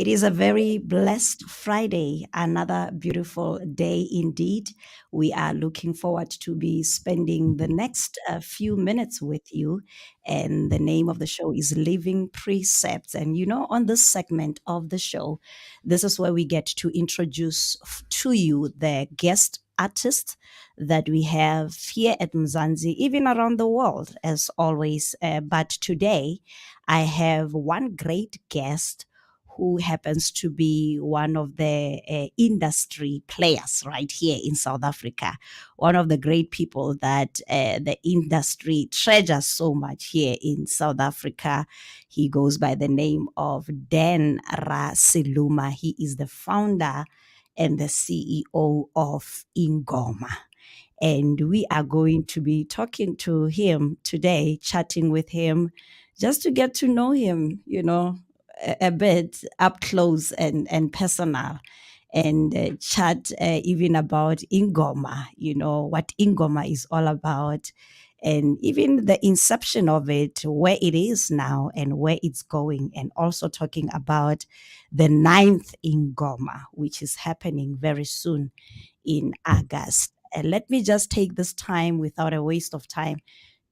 It is a very blessed Friday, another beautiful day indeed. We are looking forward to be spending the next few minutes with you. And the name of the show is Living Precepts. And on this segment of the show, this is where we get to introduce to you the guest artists that we have here at Mzansi, even around the world, as always. But today, I have one great guest who happens to be one of the industry players right here in South Africa, one of the great people that the industry treasures so much here in South Africa. He goes by the name of Dan Raseluma. He is the founder and the CEO of INGOMA. And we are going to be talking to him today, chatting with him, just to get to know him, a bit up close and personal, and chat even about INGOMA, what INGOMA is all about, and even the inception of it, where it is now and where it's going, and also talking about the ninth INGOMA, which is happening very soon in August. And let me just take this time without a waste of time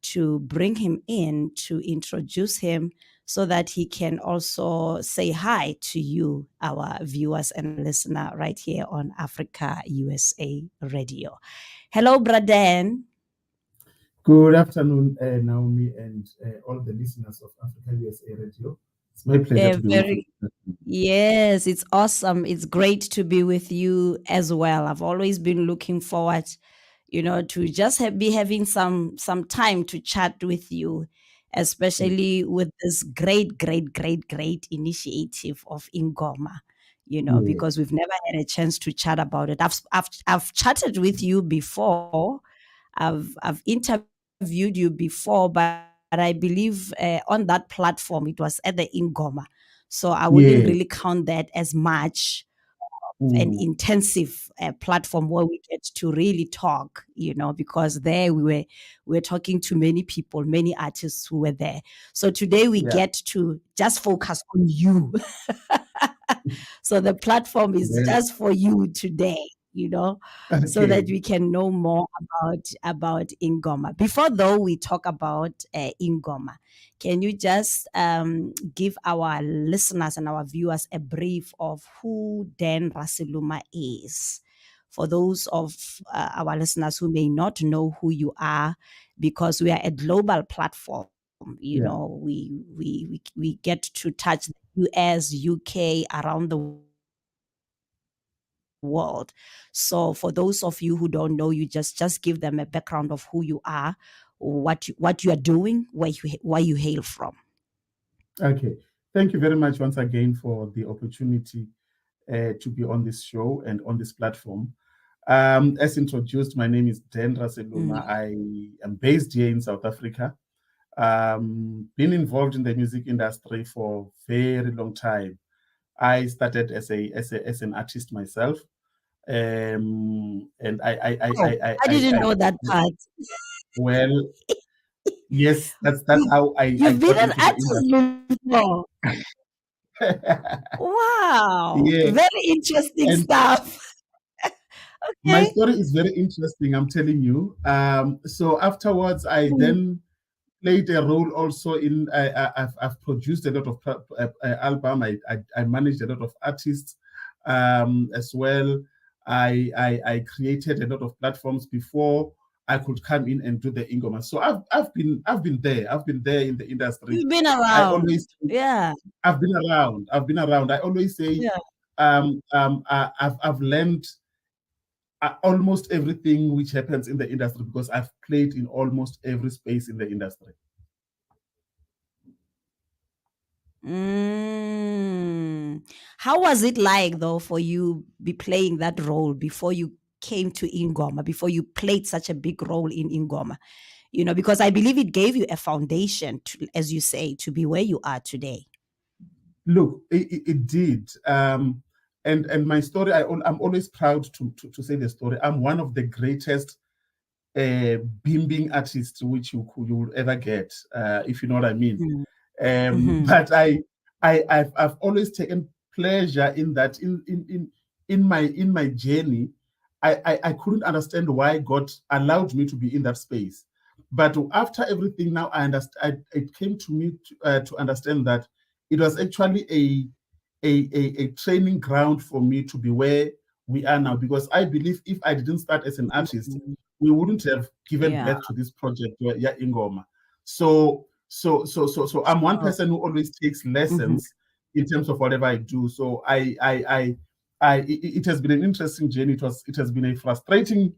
to bring him in, to introduce him so that he can also say hi to you, our viewers and listener right here on Africa USA Radio. Hello, Braden. Good afternoon, Naomi, and all the listeners of Africa USA Radio. It's my pleasure to be with you. Yes, it's awesome. It's great to be with you as well. I've always been looking forward, to just be having some time to chat with you, especially with this great, great, great, great initiative of INGOMA. Because we've never had a chance to chat about it. I've chatted with you before. I've interviewed you before, but I believe on that platform it was at the INGOMA. So I wouldn't really count that as much of an intensive platform where we get to really talk, because there we were talking to many people, many artists who were there. So today we get to just focus on you. So the platform is just for you today, so that we can know more about INGOMA. Before though we talk about INGOMA, can you just give our listeners and our viewers a brief of who Dan Raseluma is? For those of our listeners who may not know who you are, because we are a global platform, we get to touch the US, UK, around the world. So for those of you who don't know, you just give them a background of who you are, what you are doing, where you hail from. Okay, thank you very much once again for the opportunity to be on this show and on this platform. As introduced, my name is Dan Raseluma. I am based here in South Africa. Been involved in the music industry for a very long time. I started as an artist myself. And I didn't know that part. Well, yes, that's how I You've been an artist before. Wow. Yeah. Very interesting stuff. Okay. My story is very interesting, I'm telling you. So afterwards, I then played a role also in, I've produced a lot of album. I managed a lot of artists as well. I created a lot of platforms before I could come in and do the INGOMA. So I've been there. I've been there in the industry. You've been around. I always I've been around. I always say I've learned almost everything which happens in the industry because I've played in almost every space in the industry. How was it like though for you be playing that role before you came to INGOMA, before you played such a big role in INGOMA? Because I believe it gave you a foundation to, as you say, to be where you are today. Look, it did. And my story, I'm always proud to say the story. I'm one of the greatest bimbing artists which you will ever get, if you know what I mean. But I've always taken pleasure in that in my journey, I couldn't understand why God allowed me to be in that space. But after everything, now I understand. It came to me to understand that it was actually a training ground for me to be where we are now. Because I believe if I didn't start as an artist, Mm. we wouldn't have given Yeah, birth to this project, yeah, INGOMA. So I'm one sure. person who always takes Mhm. lessons in terms of whatever I do. So it has been an interesting journey. It has been a frustrating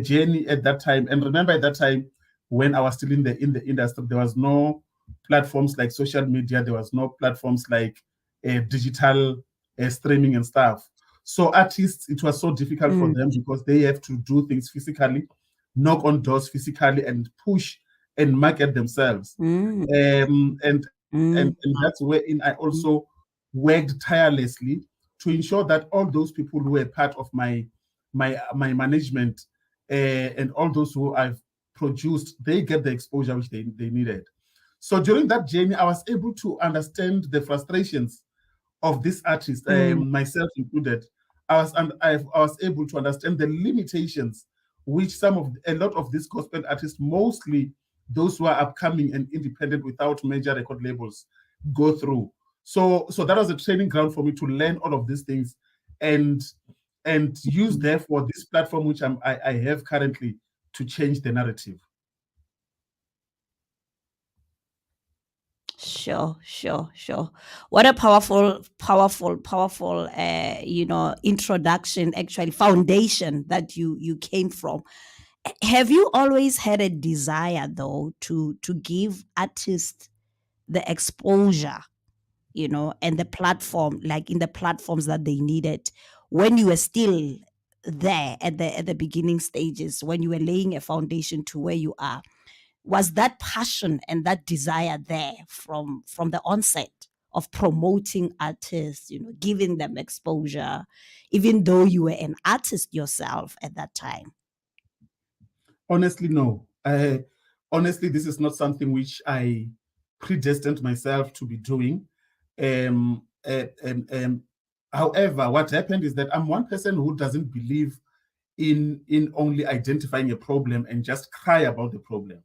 journey at that time. And remember, at that time, when I was still in the industry, there was no platforms like social media. There was no platforms like digital streaming and stuff. So artists, it was so difficult for Mm, them because they have to do things physically, knock on doors physically, and push and market themselves. mm, And mm, that's wherein I mm, also worked tirelessly to ensure that all those people who were part of my management and all those who I've produced, they get the exposure which they needed. So during that journey, I was able to understand the frustrations of this artist, mm, myself included. I was able to understand the limitations which a lot of these gospel artists, mostly those who are upcoming and independent without major record labels, go through. So that was a training ground for me to learn all of these things, and use mm. therefore this platform which I have currently to change the narrative. Sure, sure, sure. What a powerful, powerful, powerful, introduction, actually, foundation that you came from. Have you always had a desire, though, to give artists the exposure, and the platform, like in the platforms that they needed when you were still there at the beginning stages, when you were laying a foundation to where you are? Was that passion and that desire there from the onset of promoting artists, giving them exposure, even though you were an artist yourself at that time? Honestly, no. Honestly, this is not something which I predestined myself to be doing. Um, However, what happened is that I'm one person who doesn't believe in only identifying a problem and just cry about the problem.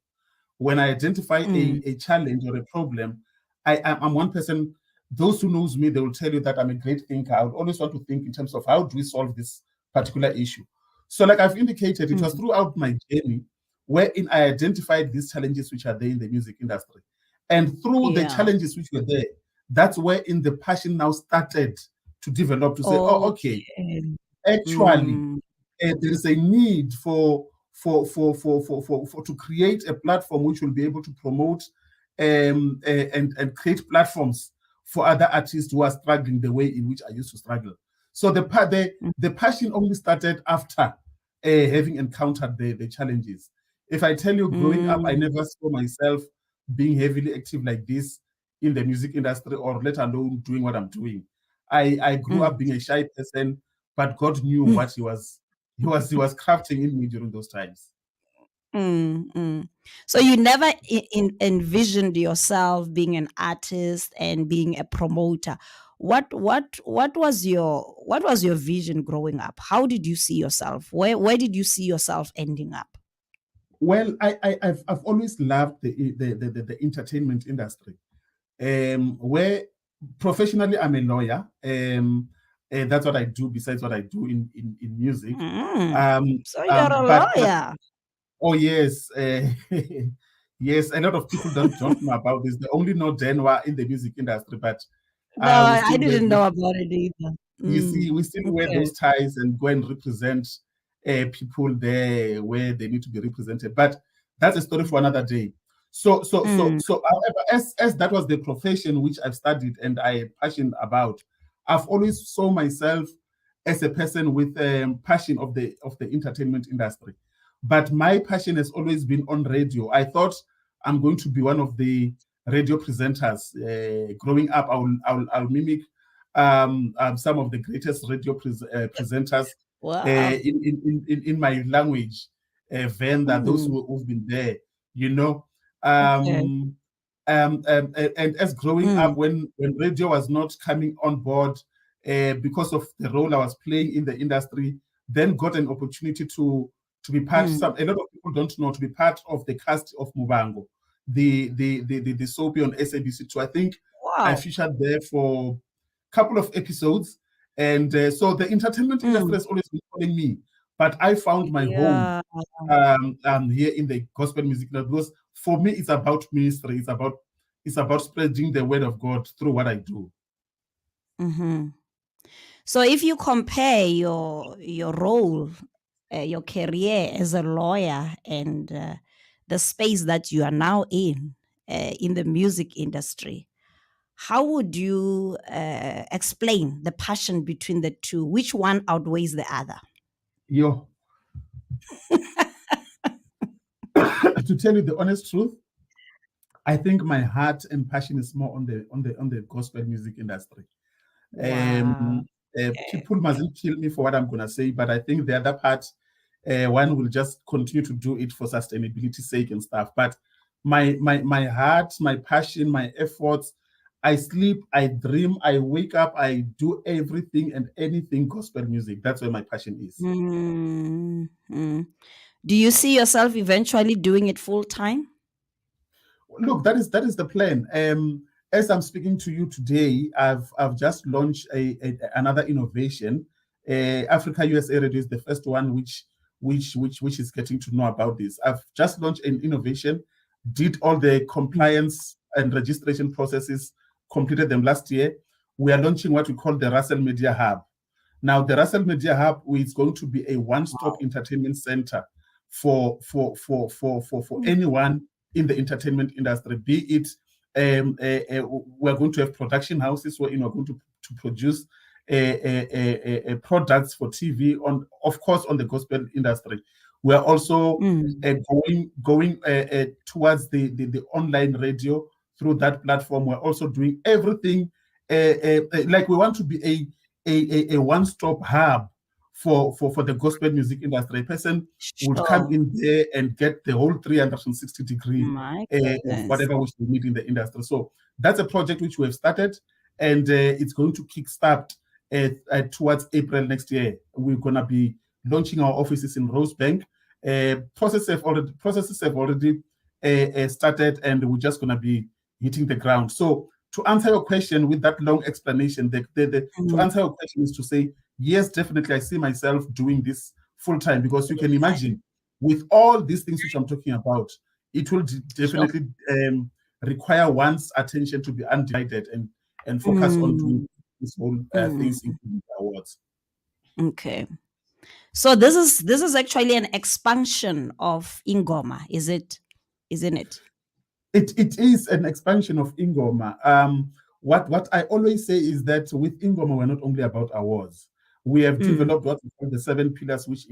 When I identify Mm, a challenge or a problem, I'm one person. Those who knows me, they will tell you that I'm a great thinker. I would always want to think in terms of how do we solve this particular issue. So, like I've indicated, it was mm, throughout my journey wherein I identified these challenges which are there in the music industry, and through the yeah. challenges which were there, that's where in the passion now started to develop to say, oh, okay, Okay. actually Mm, there is a need for to create a platform which will be able to promote and create platforms for other artists who are struggling the way in which I used to struggle. So mm, the passion only started after having encountered the challenges. If I tell you, growing up, I mm, never saw myself being heavily active like this in the music industry, or let alone doing what I'm doing. I grew mm, up being a shy person, but God knew mm, what he was crafting in me during those times. mm. So you never envisioned yourself being an artist and being a promoter. What was your vision growing up? How did you see yourself? Where did you see yourself ending up? Well, I've always loved the entertainment industry. Where professionally I'm a lawyer. That's what I do besides what I do in music. Mm. Um, So you're a but lawyer. oh yes, yes. A lot of people don't know about this. They only know Denwa in the music industry, but No, we I still didn't know about it either. you see, Mm. we still wear Okay. those ties and go and represent people there where they need to be represented. But that's a story for another day. Mm, However, as that was the profession which I've studied and I am passionate about, I've always saw myself as a person with passion of the entertainment industry. But my passion has always been on radio. I thought I'm going to be one of the radio presenters. Growing up, I'll mimic some of the greatest radio presenters wow. in my language, Venda, those Mm, who've been there, you know. okay. Um, and as growing up, Mm, when radio was not coming on board, because of the role I was playing in the industry, then got an opportunity to be part. Mm. A lot of people don't know, to be part of the cast of Mubango, the soapy on SABC2. I think I Wow. featured there for a couple of episodes, and so the entertainment industry Mm. has always been calling me, but I found my home Yeah. here in the gospel music, because for me it's about ministry. It's about spreading the word of God through what I do. Mm-hmm. So if you compare your role, your career as a lawyer, and the space that you are now in the music industry, how would you explain the passion between the two? Which one outweighs the other? Yo, to tell you the honest truth, I think my heart and passion is more on the gospel music industry. Wow. Okay. People mustn't kill me for what I'm gonna say, but I think the other part, one will just continue to do it for sustainability sake and stuff. But my heart, my passion, my efforts, I sleep, I dream, I wake up, I do everything and anything gospel music. That's where my passion is. Mm-hmm. Do you see yourself eventually doing it full time? Look, that is the plan. As I'm speaking to you today, I've just launched another innovation. Africa USA Radio is the first one which is getting to know about this. I've just launched an innovation, did all the Mm. compliance and registration processes, completed them last year. We are launching what we call the Russell Media Hub. Now, the Russell Media Hub is going to be a one-stop entertainment center for Mm. anyone in the entertainment industry, be it we're going to have production houses where we're going to produce products for TV, on, of course, on the gospel industry. We're also Mm. going towards the online radio through that platform. We're also doing everything like we want to be a one-stop hub for the gospel music industry. A person would come Sure. in there and get the whole 360-degree My of goodness. whatever which they need in the industry. So that's a project which we have started, and it's going to kickstart towards April next year. We're going to be launching our offices in Rosebank. Processes have already started, and we're just going to be hitting the ground. So to answer your question with that long explanation, to Mm. answer your question is to say, yes, definitely, I see myself doing this full time, because you Full can time. imagine with all these things which I'm talking about, it will Sure. definitely require one's attention to be undivided and focus on doing Mm. this whole things, Mm. including the awards. Okay. So this is actually an expansion of INGOMA, is it? Isn't it? It is an expansion of INGOMA. What I always say is that with INGOMA, we're not only about awards. We have Mm. developed what we call the 7 pillars, which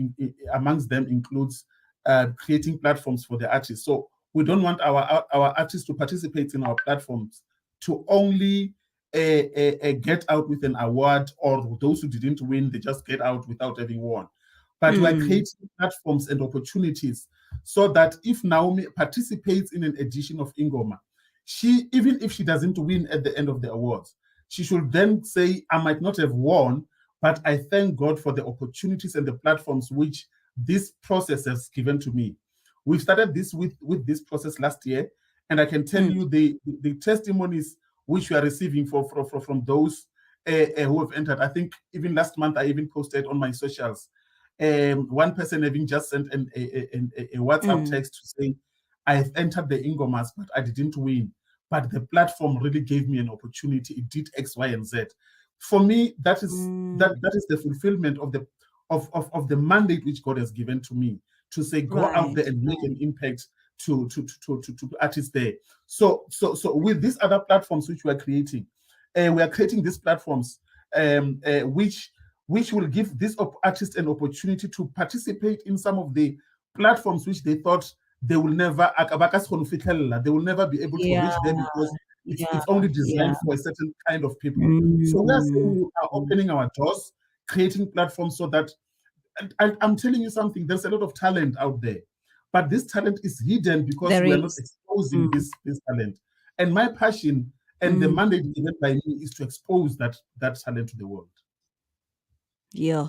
amongst them includes creating platforms for the artists. So we don't want our artists to participate in our platforms to only get out with an award, or those who didn't win, they just get out without having won. But we're Mm. creating platforms and opportunities so that if Naomi participates in an edition of INGOMA, she, even if she doesn't win at the end of the awards, she should then say, I might not have won, but I thank God for the opportunities and the platforms which this process has given to me. We started this with this process last year, and I can tell Mm. you the testimonies which we are receiving from those who have entered. I think even last month I even posted on my socials, one person having just sent a WhatsApp Mm. text to say, I've entered the Ingomas, but I didn't win. But the platform really gave me an opportunity. It did X, Y, and Z. For me, Mm. that is the fulfillment of the mandate which God has given to me, to say, go out Right. there and make an impact to artists there. So with these other platforms which we are creating, we are creating these platforms which will give these artists an opportunity to participate in some of the platforms which they thought they will never be able to Yeah. reach there, because Yeah. it's only Yeah. designed for a certain kind of people. So we are saying Mm. we are opening our doors, creating platforms so that, and I'm telling you something, there's a lot of talent out there, but this talent is hidden because There we are not is. exposing Mm. this talent. And my passion and the Mm. mandate given by me is to expose that talent to the world. Yeah.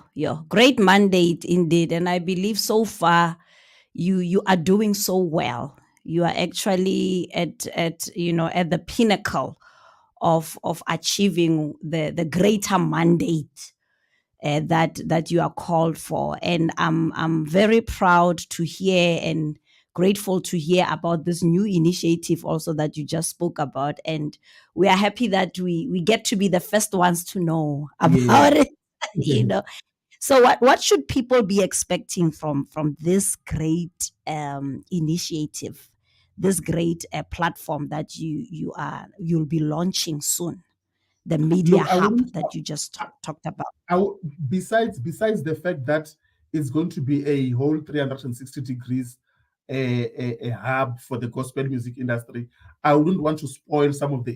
Great mandate indeed. And I believe so far you are doing so well. You are actually at at the pinnacle of achieving the greater mandate that you are called for. And I'm very proud to hear and grateful to hear about this new initiative also that you just spoke about. And we are happy that we get to be the first ones to know Yeah. about it. you know so what should people be expecting from this great initiative, this great platform that you'll be launching soon, the media Look, hub that you just talked about? besides the fact that it's going to be a whole 360 degrees a hub for the gospel music industry, I wouldn't want to spoil some of the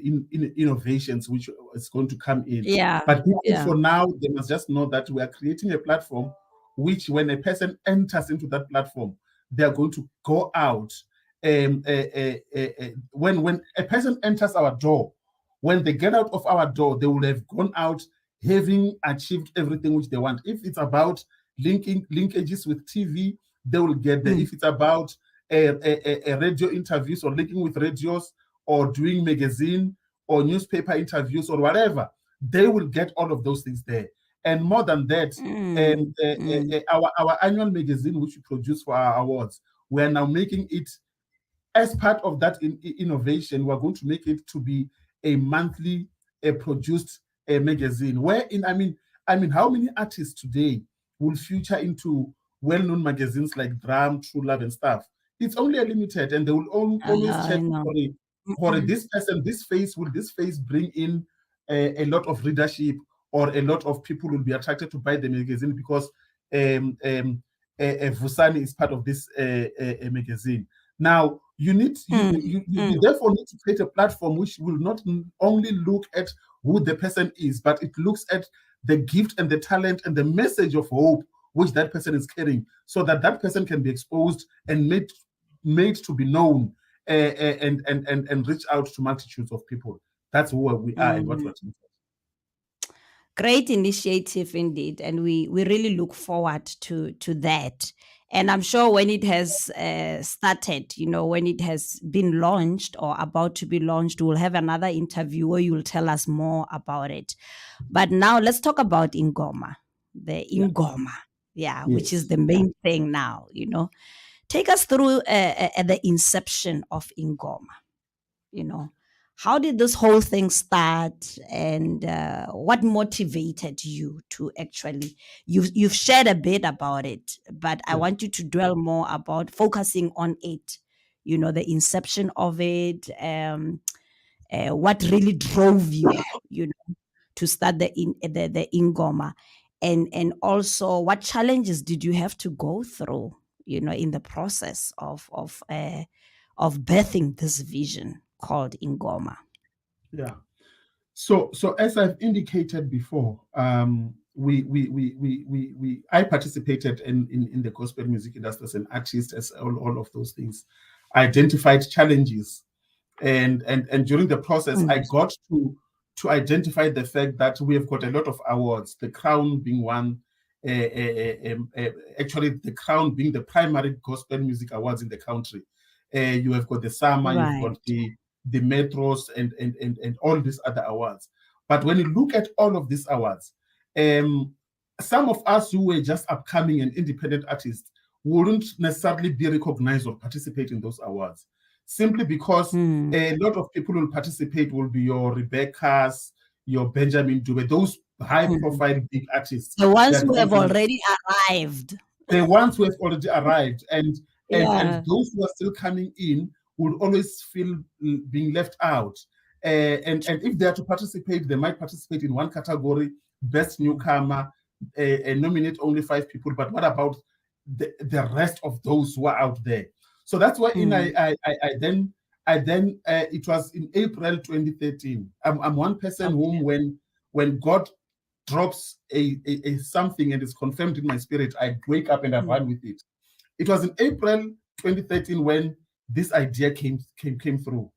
innovations which is going to come in. Yeah, But people yeah. for now, they must just know that we are creating a platform which, when a person enters into that platform, they are going to go out. When a person enters our door, when they get out of our door, they will have gone out having achieved everything which they want. If it's about linkages with TV, they will get there. Mm, If it's about a radio interviews or linking with radios or doing magazine or newspaper interviews or whatever, they will get all of those things there. And more than that, mm, mm, our annual magazine, which we produce for our awards, we are now making it as part of that innovation. We're going to make it to be a monthly produced magazine. Wherein, I mean, how many artists today will feature into well-known magazines like Drum, True Love, and stuff? It's only a limited, and they will always I check know. for Mm-mm, this person, this face bring in a lot of readership, or a lot of people will be attracted to buy the magazine because Vusani is part of this magazine. Now, you need mm, you mm, therefore need to create a platform which will not only look at who the person is, but it looks at the gift and the talent and the message of hope which that person is carrying, so that that person can be exposed and made to be known, and reach out to multitudes of people. That's who we are and what mm. we're doing. Great initiative indeed, and we really look forward to that. And I'm sure when it has started, when it has been launched or about to be launched, we'll have another interview where you'll tell us more about it. But now let's talk about Ingoma, the Yeah. Ingoma, yeah, which is Yes. the main thing now. Take us through the inception of Ingoma. you know how did this whole thing start, and what motivated you to actually, you've shared a bit about it, but I Yeah. want you to dwell more about focusing on it, the inception of it, what really drove you to start the Ingoma, and also what challenges did you have to go through, in the process of birthing this vision called Ingoma. Yeah. So as I've indicated before, I participated in the gospel music industry as an artist, as all of those things. I identified challenges, and during the process, I Mm, got to identify the fact that we have got a lot of awards. The Crown being one, actually the Crown being the primary gospel music awards in the country. You have got the Summer, you've got right. the Metros, and all these other awards. But when you look at all of these awards, um, some of us who were just upcoming and independent artists wouldn't necessarily be recognized or participate in those awards, simply because Mm, a lot of people who will participate will be your Rebecca's, your Benjamin Dube, those high mm. profile big artists. The ones They're who the have ones, already arrived. the ones who have already arrived, and Yeah. those who are still coming in would always feel being left out. And if they are to participate, they might participate in one category, best newcomer, and nominate only 5 people. But what about the rest of those who are out there? So that's why in Mm, I then it was in April 2013. I'm one person whom, okay. when God drops a something and is confirmed in my spirit, I wake up and I Mm, run with it. It was in April 2013 when this idea came through.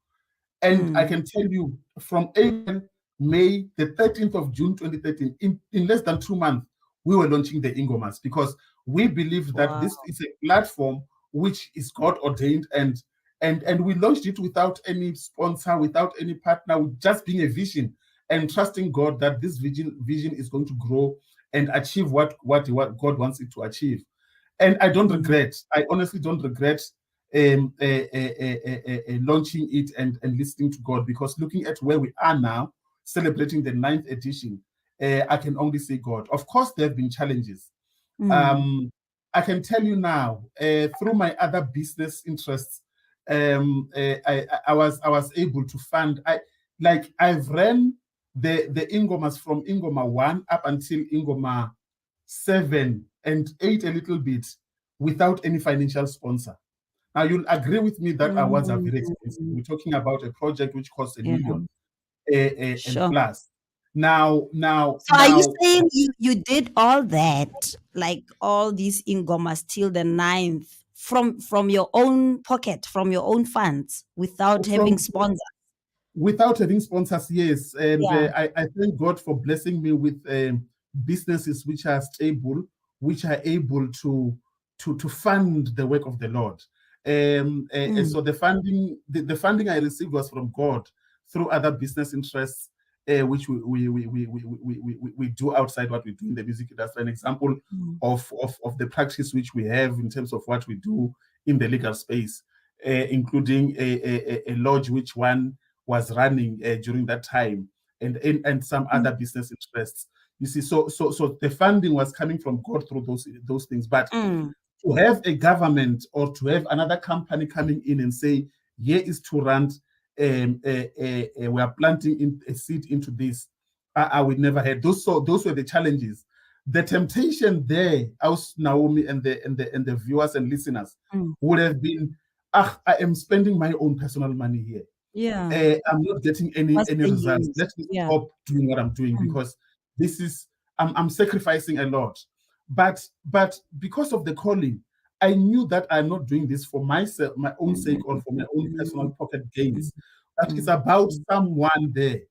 And I mm, can tell you, from April, May, the 13th of June 2013, in less than 2 months, we were launching the INGOMAs, because we believe that Wow. this is a platform which is God ordained, and we launched it without any sponsor, without any partner, with just being a vision and trusting God that this vision is going to grow and achieve what God wants it to achieve. And I don't Mm, regret. I honestly don't regret launching it and listening to God, because looking at where we are now, celebrating the ninth edition, I can only say God. Of course, there have been challenges. mm, Um, I can tell you now, through my other business interests, I was able to fund. I've ran the Ingomas from Ingoma 1 up until Ingoma 7 and 8 a little bit without any financial sponsor. Now, you'll agree with me that awards are very expensive. mm. We're talking about a project which costs a Yeah, million and sure. plus. Now, now, So are you now, saying you did all that, like all these ingomas till the ninth from your own pocket, from your own funds, without having from sponsors? without having sponsors, yes. And Yeah. I thank God for blessing me with businesses which are stable, which are able to fund the work of the Lord. Mm, So the funding I received was from God through other business interests, which we do outside what we do in the music industry. An example mm, of the practice which we have in terms of what we do in the legal space, including a lodge which one was running during that time, and some mm, other business interests. You see, so the funding was coming from God through those things. But mm, to have a government or to have another company coming in and say, here is to run, we are planting in a seed into this, I would never had those. So those were the challenges. The temptation there, us Naomi and the viewers and listeners, mm. would have been, ah, I am spending my own personal money here. Yeah. I'm not getting any What's any the results. use? Let me Yeah. stop doing what I'm doing, Mm, because this is I'm sacrificing a lot. But because of the calling, I knew that I'm not doing this for myself, my own mm, sake, or for my own personal mm, pocket mm, gains. That is mm, about mm, someone there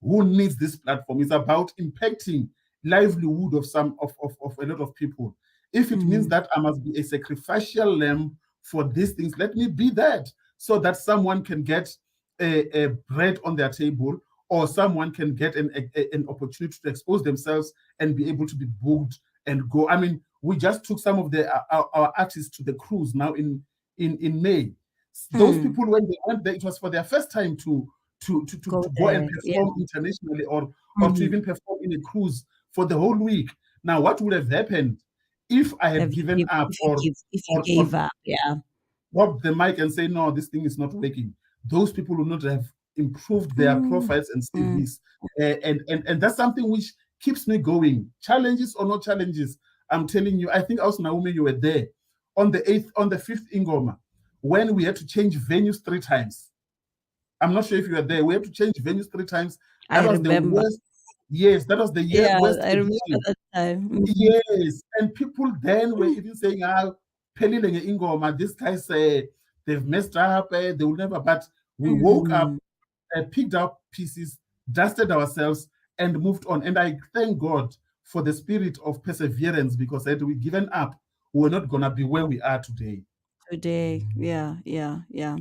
who needs this platform. It's about impacting livelihood of of a lot of people. If it means mm, that I must be a sacrificial lamb for these things, let me be that, so that someone can get a bread on their table, or someone can get an opportunity to expose themselves and be able to be booked and go. I mean, we just took some of our artists to the cruise now in May. Those mm. people, when they went there, it was for their first time Go to go and there. Yeah. perform internationally, or to Mhm. even perform in a cruise for the whole week. Now, what would have happened if I had Have given up, if you or gave up, yeah. drop the mic and say, no, this thing is not working? Those people will not have improved their Mm, profiles and mm, CVs. And that's something which keeps me going. Challenges or no challenges, I'm telling you, I think also, Naomi, you were there on the fifth Ingoma, when we had to change venues 3 times. I'm not sure if you were there. We had to change venues 3 times. That I was the remember. worst. Yes, that was the Yeah, worst I remember edition. that time. Mhm. Yes, and people then were even saying, "Ah, Pelilenge Ingoma, these guys they've messed up. They will never." But we woke up, Mm. picked up pieces, dusted ourselves, and moved on. And I thank God for the spirit of perseverance, because had we given up, we're not gonna be where we are today. Today, yeah, yeah, yeah.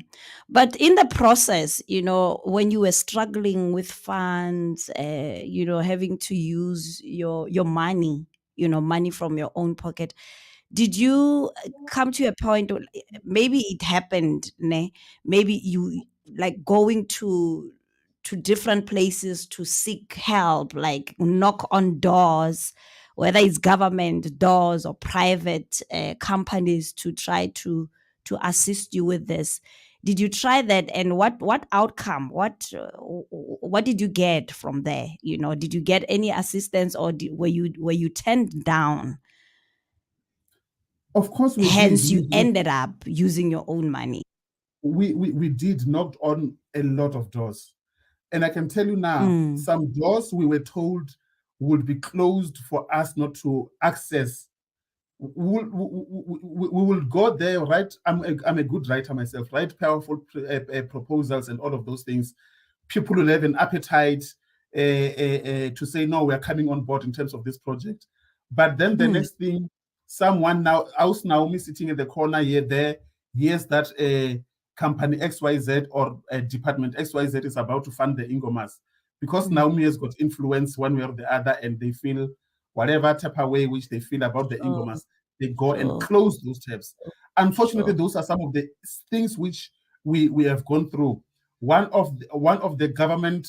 But in the process, when you were struggling with funds, having to use your money, money from your own pocket, did you come to a point, maybe it happened, ne? Maybe you like going to different places to seek help, like knock on doors, whether it's government doors or private companies, to try to assist you with this? Did you try that, and what outcome, what did you get from there? Did you get any assistance, or were you turned down? Of course, we did. Hence, you ended up using your own money. We did knocked on a lot of doors. And I can tell you now, Mm, some doors we were told would be closed for us not to access. We will go there, right? I'm a good writer myself, write powerful proposals and all of those things. People will have an appetite to say, no, we're coming on board in terms of this project. But then the next thing, someone now, house Naomi sitting in the corner here, there, hears that company XYZ or department XYZ is about to fund the Ingomas. Because Naomi has got influence one way or the other, and they feel whatever type of way which they feel about the Sure, Ingomas, they go and sure, close those tabs. Unfortunately, sure. those are some of the things which we have gone through. One of the government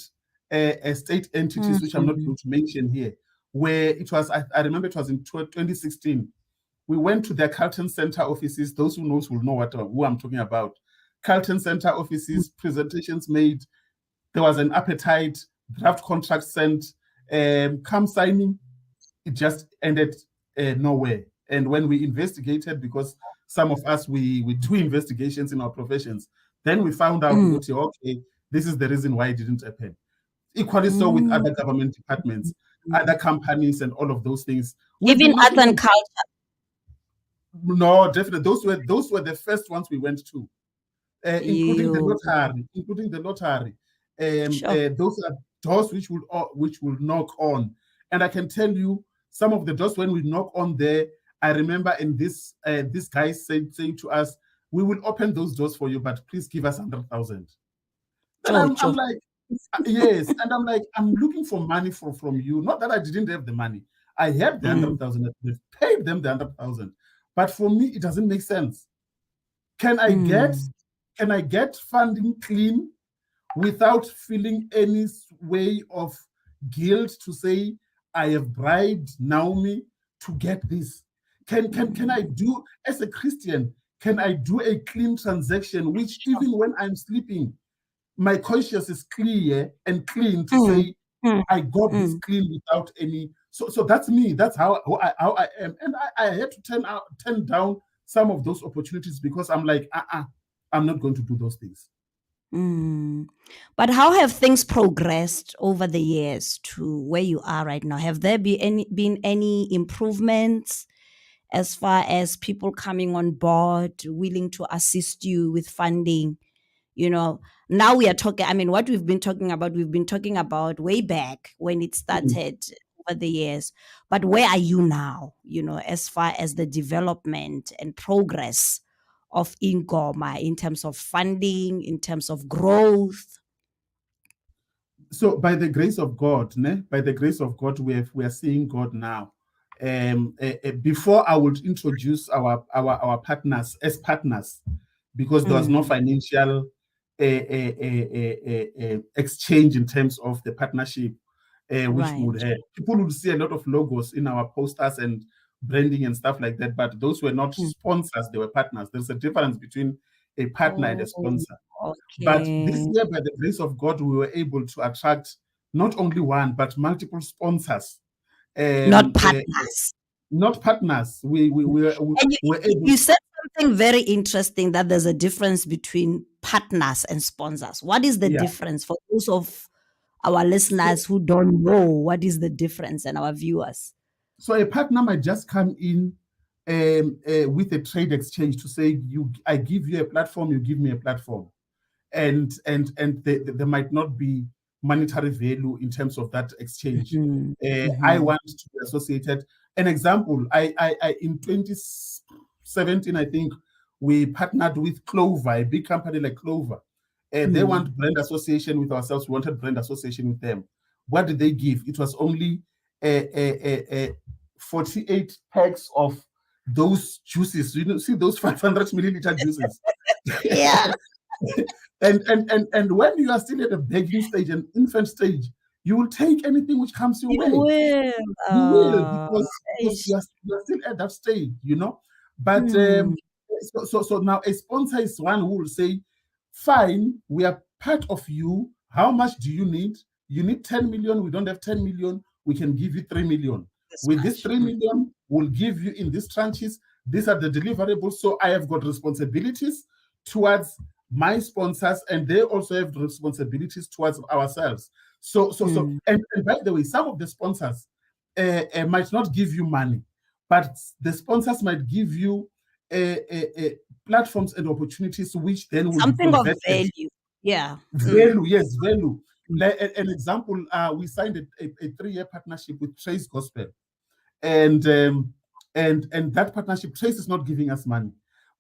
state entities, which I'm not going to mention here, where it was, I remember it was in 2016. We went to their Carlton Center offices. Those who knows will know who I'm talking about. Carlton Center offices, presentations made. There was an appetite, draft contract sent, come signing. It just ended nowhere. And when we investigated, because some of us, we do investigations in our professions, then we found out, okay, this is the reason why it didn't happen. Equally so with other government departments, other companies, and all of those things. We've Even been art looking and for. culture. No, definitely. Those were the first ones we went to, including the You lottery, sure. those are doors which will knock on. And I can tell you, some of the doors when we knock on there, I remember in this guy saying to us, "We will open those doors for you, but please give us 100,000." Then I'm Jojo. like, yes, and I'm like, I'm looking for money from you. Not that I didn't have the money, I had the 100,000. We've paid them the 100,000, but for me, it doesn't make sense. Can I get funding clean without feeling any way of guilt to say I have bribed Naomi to get this? Can I do, as a Christian, can I do a clean transaction, which even when I'm sleeping, my conscience is clear and clean to say I got this clean without any. So that's me. That's how I am, and I had to turn down some of those opportunities because I'm like, I'm not going to do those things. But how have things progressed over the years to where you are right now? Have there been any improvements as far as people coming on board, willing to assist you with funding? You know, now we are talking, I mean, what we've been talking about way back when it started over the years. But where are you now, as far as the development and progress of INGOMA in terms of funding, in terms of growth? So by the grace of God, by the grace of God, we are seeing God now. Before I would introduce our partners as partners, because there was no financial exchange in terms of the partnership, which we would Right. have. People would see a lot of logos in our posters and branding and stuff like that, but those were not sponsors, they were partners. There's a difference between a partner and a Oh, sponsor. But this okay. year, by the grace of God, we were able to attract not only one, but multiple sponsors. Not Um, uh, partners. Not partners. We And were able. you said something very interesting, that there's a difference between partners and sponsors. What is the Yeah. difference for those of our So, listeners who don't know what is the difference, and our viewers? so a partner might just come in with a trade exchange to say, I give you a platform, you give me a platform. And there might not be monetary value in terms of that exchange. I want to be associated. An example, I in 2017, I think we partnered with Clover, a big company like Clover. They want brand association with ourselves. We wanted brand association with them. What did they give? It was only 48 packs of those juices. See those 500 milliliter juices. Yeah. And when you are still at a begging stage and infant stage, you will take anything which comes your You way. will. You will, because Eish. you are still at that stage, But so now a sponsor is one who will say, fine, we are part of you. How much do you need? You need 10 million. We don't have 10 million. We can give you 3 million. This With this much. 3 million, we'll give you in these tranches. These are the deliverables. So I have got responsibilities towards my sponsors, and they also have responsibilities towards ourselves. And by the way, some of the sponsors might not give you money, but the sponsors might give you platforms and opportunities which then will be Something of converted. value. Yeah. Value, yes, value. Like an example, we signed a 3-year partnership with Trace Gospel. and and that partnership, Trace is not giving us money,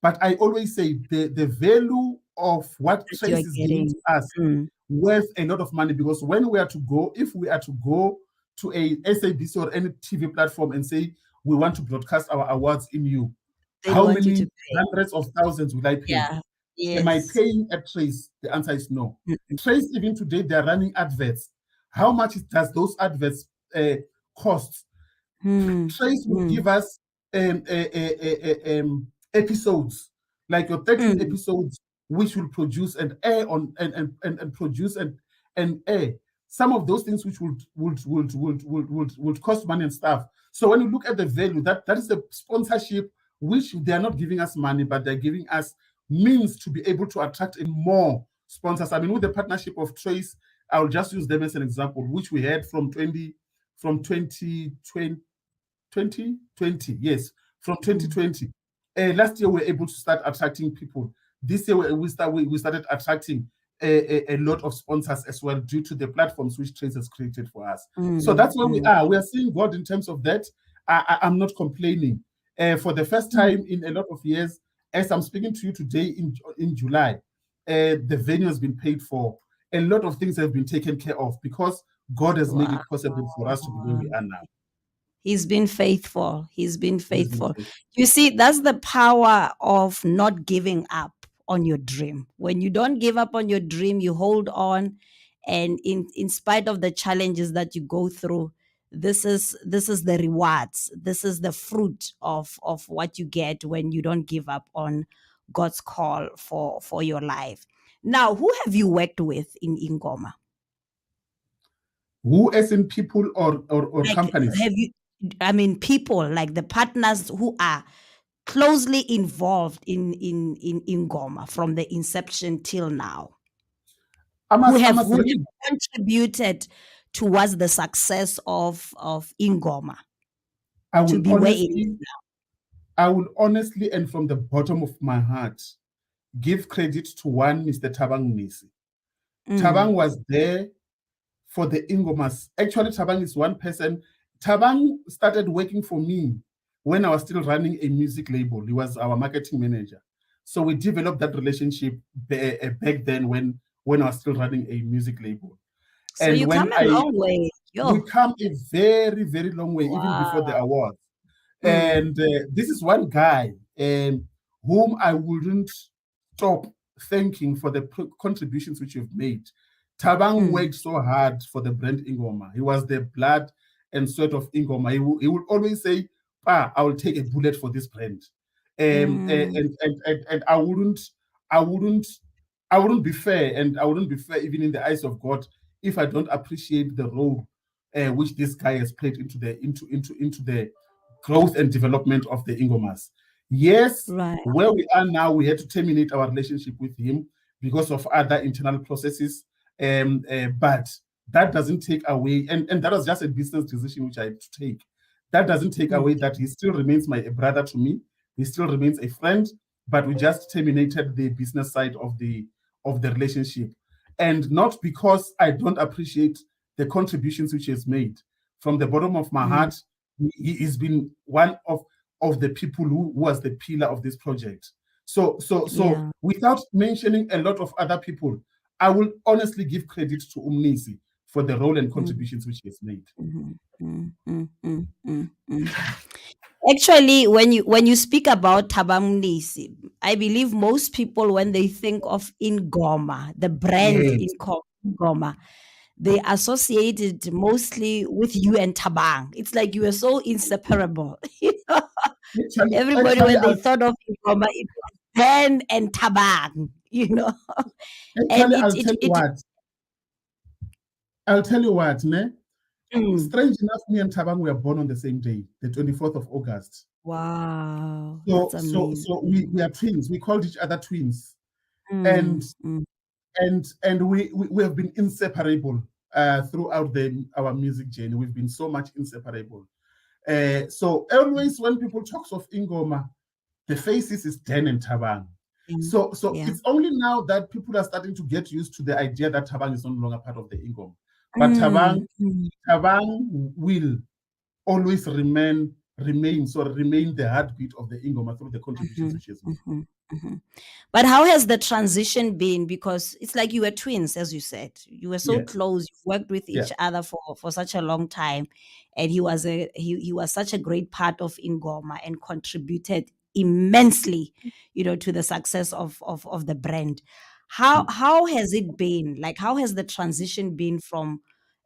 but I always say the value of what That you're Trace is giving getting. to us Mm. worth a lot of money, because when we are to go, if we are to go to a SABC or any TV platform and say we want to broadcast our awards in you, They'd how want you to many pay. hundreds of thousands will I pay? Yeah. Am I Yes. paying at Trace? The answer is no. Mm-mm. Trace, even today, they're running adverts. How much does those adverts cost? Mm. Trace will Mm. give us episodes, like your 13 Mm. episodes, which will produce and air on and produce and air. Some of those things which would cost money and stuff. So when you look at the value, that is a sponsorship which they are not giving us money, but they're giving us means to be able to attract in more sponsors. I mean, with the partnership of Trace, I'll just use them as an example, which we had from 2020, yes, from Mm. 2020. Last year, we were able to start attracting people. This year, we started attracting a lot of sponsors as well, due to the platforms which Trace has created for us. So Mm. that's where we Mm. are. We are seeing God in terms of that. I'm not complaining. For the first Mm. time in a lot of years, as I'm speaking to you today in July, the venue has been paid for. A lot of things have been taken care of because God has made Wow. it possible for us to be where we are now. He's been faithful. He's been He's been faithful. faithful. You see, that's the power of not giving up on your dream. When you don't give up on your dream, you hold on. And in spite of the challenges that you go through, this is the rewards. This is the fruit of what you get when you don't give up on God's call for your life. Now, who have you worked with in Ingoma? Who, as in people or Like, companies? have you, I mean, people like the partners who are closely involved in Ingoma from the inception till now, I must who really, have contributed towards the success of Ingoma I to will be where it is honestly, I will honestly, and from the bottom of my heart, give credit to one Mr. Tabang Nisi. now. Tabang was there for the Ingomas. Actually, Tabang is one person. Tabang started working for me when I was still running a music label. He was our marketing manager. So we developed that relationship back then when I was still running a music label. So And you come when a long way. we Yo, come a very, very long way, even before the wow. awards. Mm, And this is one guy whom I wouldn't stop thanking for the contributions which you've made. Tabang mm, worked so hard for the brand Ingoma. He was the blood and sweat of Ingoma. He would always say, "Pa, I will take a bullet for this brand." mm, And I wouldn't, I wouldn't be fair, and I wouldn't be fair even in the eyes of God if I don't appreciate the role which this guy has played into the growth and development of the Ingomas. Yes, right. where we are now, we had to terminate our relationship with him because of other internal processes. But that doesn't take away, and that was just a business decision which I had to take. That doesn't take Mm, away that he still remains a brother to me. He still remains a friend, but we just terminated the business side of the relationship. And not because I don't appreciate the contributions which he has made. From the bottom of my mm, heart, he has been one of the people who was the pillar of this project. So yeah. without mentioning a lot of other people, I will honestly give credit to Umnisi for the role and Mm, contributions which he has made. mm, mm, mm, mm, mm, mm. Actually, when you speak about Tabamnisi, I believe most people when they think of Ingoma, the brand Yes. Ingoma, they associate it mostly with you and Tabang. It's like you are so inseparable. You know? Everybody Actually, when they thought of Ingoma, it was Ben and Tabang. You know, and I'll tell you what. I'll tell you what, ne? Mm, Strange enough, me and Tabang were born on the same day, the 24th of August. wow, So that's so amazing. so we are twins. We called each other twins. And Mm, mm, we have been inseparable throughout our music journey. We've been so much inseparable. So always when people talk of Ingoma, the faces is Dan and Tabang. yeah, So yeah. it's only now that people are starting to get used to the idea that Tabang is no longer part of the Ingoma. But Mm, mm, Tabang will always remain the heartbeat of the INGOMA through the contributions Mhm, which has made. mhm, mhm. But how has the transition been? Because it's like you were twins, as you said. You were so Yeah, close. You've worked with yeah. each other for such a long time, and he was such a great part of Ingoma and contributed immensely, to the success of the brand. How has it been? Like, how has the transition been from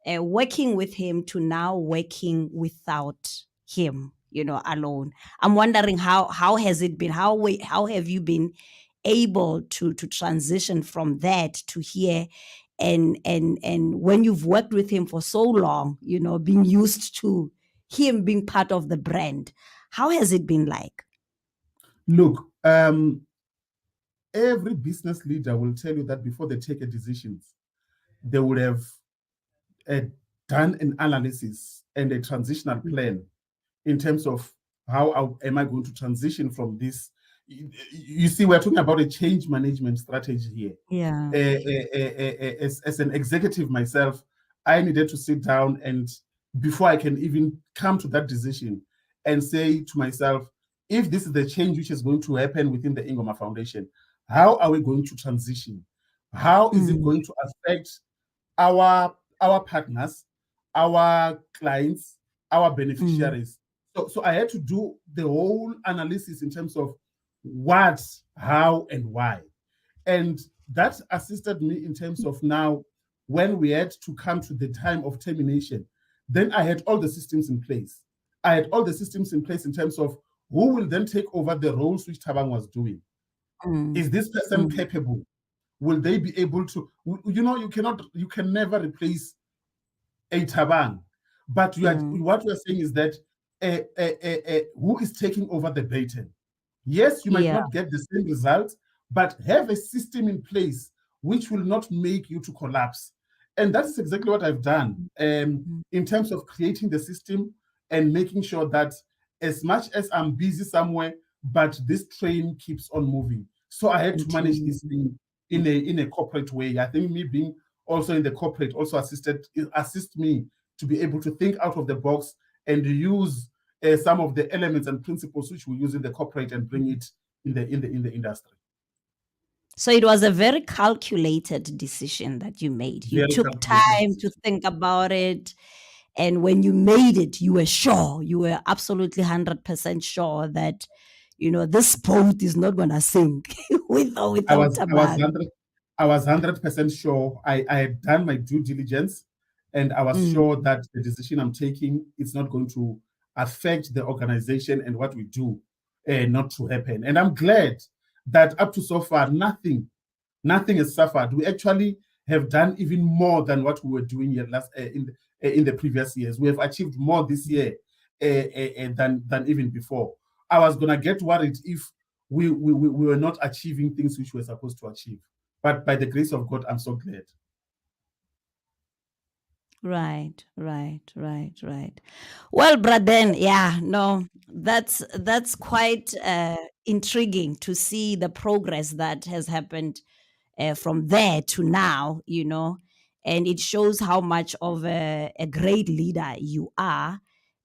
working with him to now working without him? Alone. I'm wondering how has it been? How have you been able to transition from that to here? And when you've worked with him for so long, being used to him being part of the brand, how has it been like? Look, every business leader will tell you that before they take a decision, they would have uh, done an analysis and a transitional plan in terms of how am I going to transition from this. You see, we're talking about a change management strategy here. Yeah. As an executive myself, I needed to sit down and before I can even come to that decision and say to myself, if this is the change which is going to happen within the INGOMA Foundation, how are we going to transition? How is it Mm, going to affect our partners, our clients, our mm, beneficiaries? So I had to do the whole analysis in terms of what, how, and why. And that assisted me in terms of now when we had to come to the time of termination, then I had all the systems in place. I had all the systems in place in terms of who will then take over the roles which Tabang was doing. mm, Is this person mm, capable? Will they be able to? You can never replace a Tabang. But mm. what you are saying is that who is taking over the baton? Yes, you might Yeah. not get the same results, but have a system in place which will not make you to collapse. And that's exactly what I've done Mm, in terms of creating the system and making sure that as much as I'm busy somewhere, but this train keeps on moving. So I had to manage continue. this thing in a corporate way. I think me being also in the corporate also assist me to be able to think out of the box and use some of the elements and principles which we use in the corporate and bring it in the industry. So it was a very calculated decision that you made. You Very took calculated time to decision. think about it. And when you made it, you were sure, you were absolutely 100% sure that, this boat is not going to sink with or I without was a I was bag. 100% sure. I had done my due diligence, and I was Mm, sure that the decision I'm taking is not going to affect the organization and what we do, not to happen. And I'm glad that up to so far, nothing has suffered. We actually have done even more than what we were doing in the previous years. We have achieved more this year than even before. I was gonna get worried if we were not achieving things which we were supposed to achieve. But by the grace of God, I'm so glad. right, right, right, right. Well, Braden, yeah, no, that's quite intriguing to see the progress that has happened from there to now, and it shows how much of a great leader you are.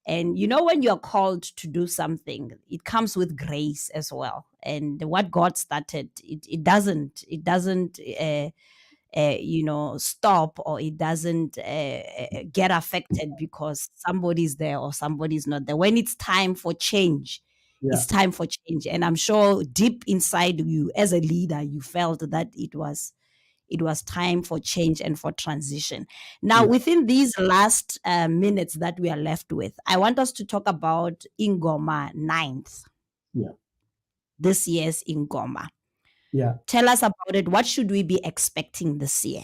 And when you're called to do something, it comes with grace as well. And what God started, it doesn't stop, or it doesn't get affected because somebody's there or somebody's not there. When it's time for change, Yeah, it's time for change. And I'm sure deep inside you, as a leader, you felt that it was time for change and for transition. Now, yeah, within these last minutes that we are left with, I want us to talk about Ingoma ninth, yeah, this year's Ingoma. yeah. Tell us about it. What should we be expecting this year?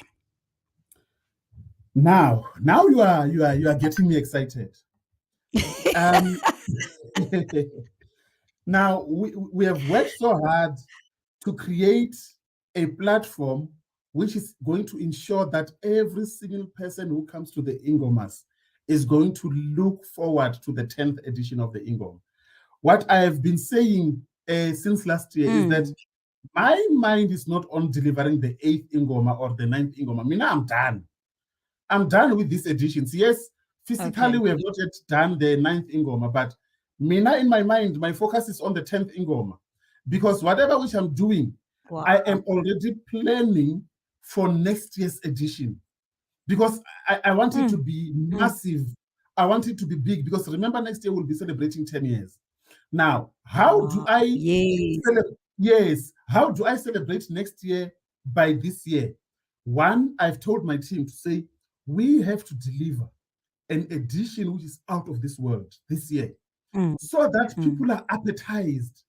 Now you are getting me excited. Um, now we have worked so hard to create a platform which is going to ensure that every single person who comes to the Ingomas is going to look forward to the 10th edition of the Ingom. What I have been saying since last year is that Mm, my mind is not on delivering the 8th Ingoma or the 9th Ingoma. I mean, I'm done with these editions. Yes, Physically, Okay. we have not yet done the ninth Ingoma, but Mina, in my mind, my focus is on the 10th Ingoma. Because whatever which I'm doing, Wow. I am already planning for next year's edition. Because I want it to Mm. be Mm. massive. I want it to be big. Because remember, next year we'll be celebrating 10 years. Now, how do Wow. I Yes. celebrate? Yes, how do I celebrate next year by this year? One, I've told my team to say, we have to deliver an edition which is out of this world this year, Mm. so that Mm. people are appetized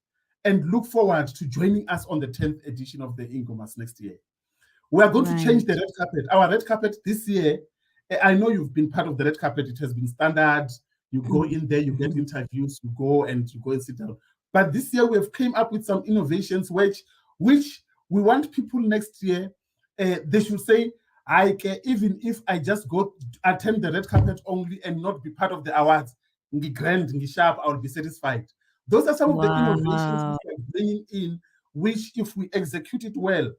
and look forward to joining us on the 10th edition of the Ingomas next year. We are going to change the Right. red carpet. Our red carpet this year, I know you've been part of the red carpet. It has been standard. You go Mm. in there, you get Mm. interviews, you go and sit down. But this year we have came up with some innovations which we want people next year. They should say, I can, even if I just go attend the red carpet only and not be part of the awards, ngi grand, ngi sharp, I will be satisfied. Those are some of the innovations which Wow. we are bringing in, which if we execute it well,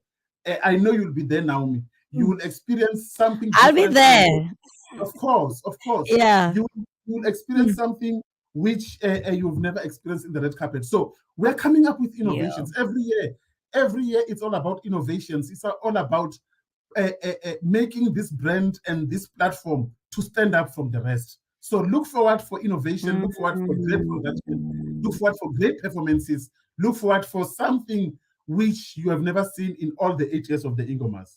I know you'll be there, Naomi. You Mm. will experience something I'll be different from what, there. of course. Yeah. You will experience Mm. something which you've never experienced in the red carpet. So we're coming up with Yeah. innovations every year. Every year, it's all about innovations. It's all about making this brand and this platform to stand up from the rest. So look forward for innovation, look forward for great production, look Mm. forward for great performances, look forward for something which you have never seen in all the 8 years of the Ingomas.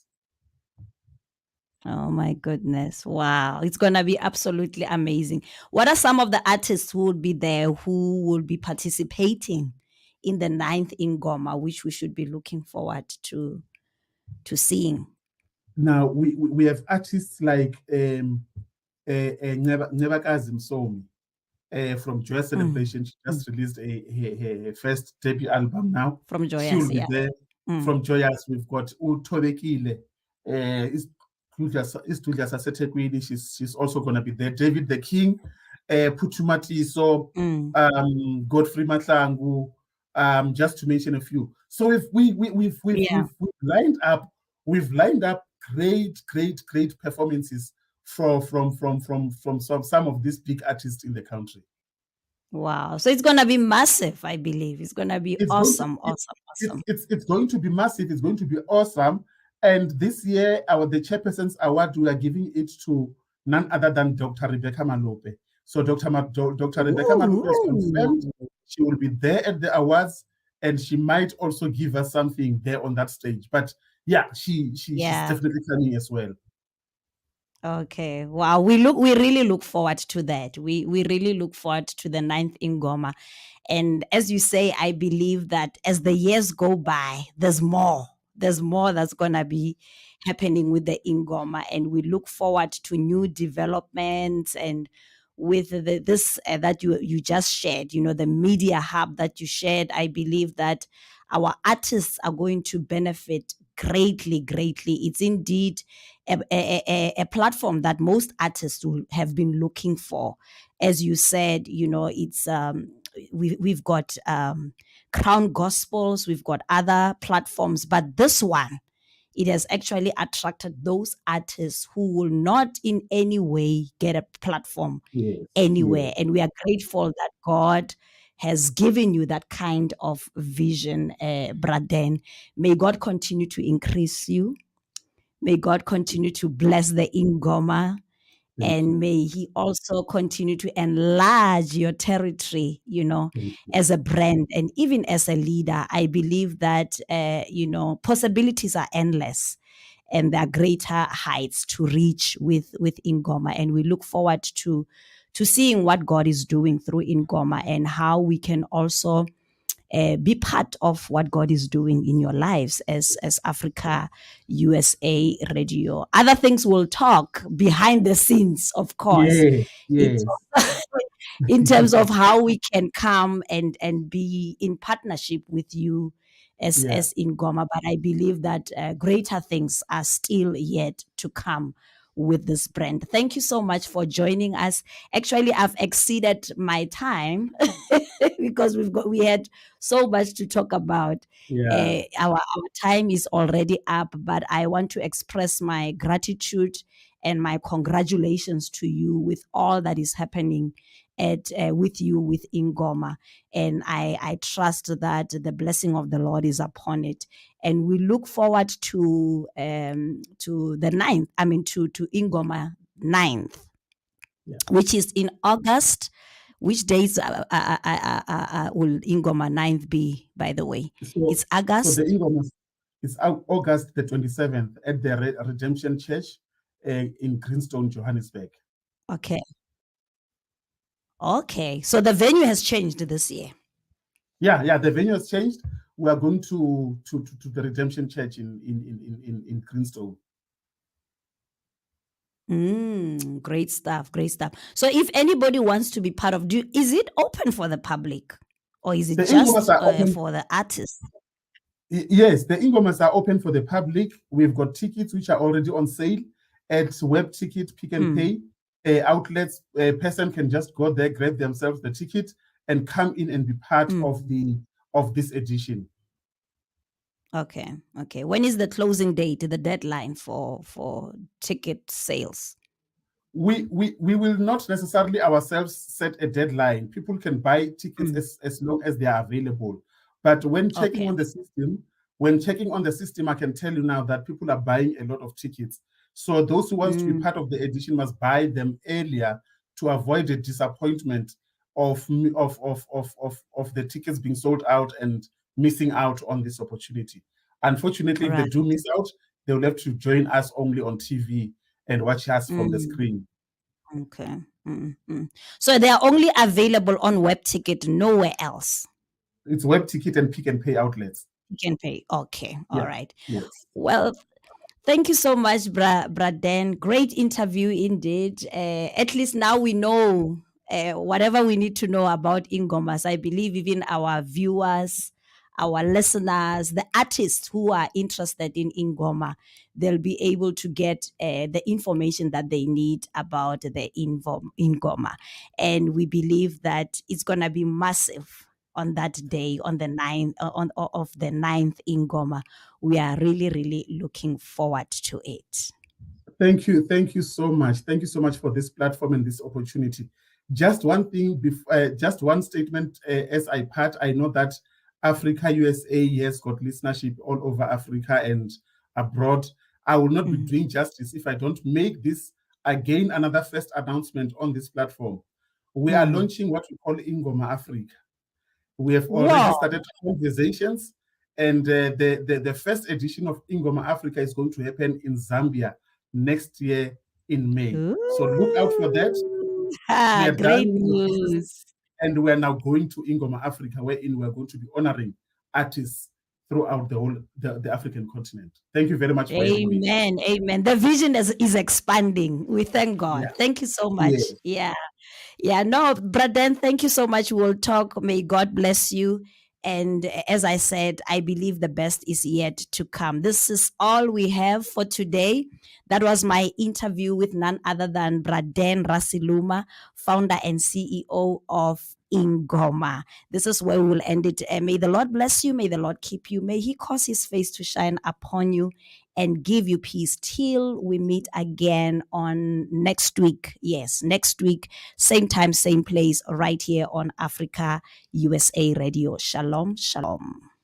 Oh my goodness. Wow. It's going to be absolutely amazing. What are some of the artists who will be there who will be participating in the ninth Ingoma, which we should be looking forward to seeing? Now we have artists like Nebakazi Msomi from Joy Mm. Celebration. She Mm. just released her first debut album now. From She Joyous, will be yeah. there. Mm. From Joyous, we've got Utobekile. Isdudla Sasetekwini. She's also going to be there. David the King, Putumati, so Mm. Godfrey Matlangu, just to mention a few. So Yeah. we've lined up great performances from some of these big artists in the country. Wow. So it's going to be massive, I believe. It's going to be It's going to awesome, awesome, awesome. it's going to be massive. It's going to be awesome. And this year, the Chairperson's Award, we are giving it to none other than Dr. Rebecca Malope. So Dr. Rebecca Malope has Ooh. confirmed she will be there at the awards, and she might also give us something there on that stage. But yeah, she's Yeah. definitely coming as well. Okay. Wow. We really look forward to that. We really look forward to the ninth Ingoma. And as you say, I believe that as the years go by, there's more. There's more that's gonna be happening with the Ingoma. And we look forward to new developments and with this that you just shared, the media hub that you shared, I believe that our artists are going to benefit greatly, greatly. It's indeed a platform that most artists will have been looking for. As you said, it's we've got Crown Gospels, we've got other platforms, but this one, it has actually attracted those artists who will not in any way get a platform Yes, anywhere. yes. And we are grateful that God has given you that kind of vision, Braden. May God continue to increase you. May God continue to bless the Ingoma, Thank and you. may He also continue to enlarge your territory, Thank you. as a brand and even as a leader. I believe that, possibilities are endless and there are greater heights to reach with Ingoma. And we look forward to seeing what God is doing through Ingoma and how we can also be part of what God is doing in your lives as Africa USA Radio. Other things we'll talk behind the scenes, of course, Yes, in, yes. in terms of how we can come and be in partnership with you Yeah. as Ingoma. But I believe that greater things are still yet to come with this brand. Thank you so much for joining us. Actually, I've exceeded my time because we had so much to talk about. Yeah. Our time is already up, but I want to express my gratitude and my congratulations to you with all that is happening with you with INGOMA. And I trust that the blessing of the Lord is upon it. And we look forward to the ninth, to INGOMA 9th, which is in August. Which days will INGOMA 9th be, by the way? It's So the August. INGOMA is August the 27th at the Redemption Church in Greenstone, Johannesburg. Okay. Okay. So the venue has changed this year. Yeah, the venue has changed. We are going to the Redemption Church in Greenstone. Great stuff. Great stuff. So if anybody wants to be part of, is it open for the public, or is it The just INGOMAs are open. for the artists? Yes, the INGOMAs are open for the public. We've got tickets which are already on sale at Web Ticket, Pick and Pay outlets. A person can just go there, grab themselves the ticket, and come in and be part of this edition. Okay. When is the closing date, the deadline for ticket sales? We will not necessarily ourselves set a deadline. People can buy tickets as long as they are available. But when checking on the system, I can tell you now that people are buying a lot of tickets. So those who want to be part of the edition must buy them earlier to avoid the disappointment of the tickets being sold out and missing out on this opportunity. Unfortunately, if they do miss out, they will have to join us only on TV and watch us from the screen. Okay. So they are only available on Web Ticket, nowhere else. It's Web Ticket and Pick and Pay outlets. Pick and Pay. Okay. All right. Yes. Well, thank you so much, Dan. Great interview indeed. At least now we know whatever we need to know about INGOMAs. I believe even our viewers, our listeners, the artists who are interested in INGOMA, they'll be able to get the information that they need about the INGOMA. And we believe that it's going to be massive on that day, on the 9th, of the 9th INGOMA. We are really, really looking forward to it. Thank you so much. Thank you so much for this platform and this opportunity. Just one thing, just one statement as I part. I know that Africa USA has got listenership all over Africa and abroad. I will not be doing justice if I don't make this again another first announcement on this platform. We are launching what we call INGOMA Africa. We have already started conversations, and the first edition of INGOMA Africa is going to happen in Zambia next year in May. So look out for that. We are great done news. And we are now going to INGOMA Africa, wherein we are going to be honoring artists throughout the African continent. Thank you very much for having me. Amen. The vision is expanding. We thank God. Yeah. Thank you so much. Yeah. No, Braden, thank you so much. We'll talk. May God bless you. And as I said, I believe the best is yet to come. This is all we have for today. That was my interview with none other than Braden Raseluma, founder and CEO of INGOMA. This is where we will end it. May the Lord bless you. May the Lord keep you. May he cause his face to shine upon you and give you peace till we meet again on next week. Yes, next week, same time, same place, right here on Africa USA Radio. Shalom, shalom.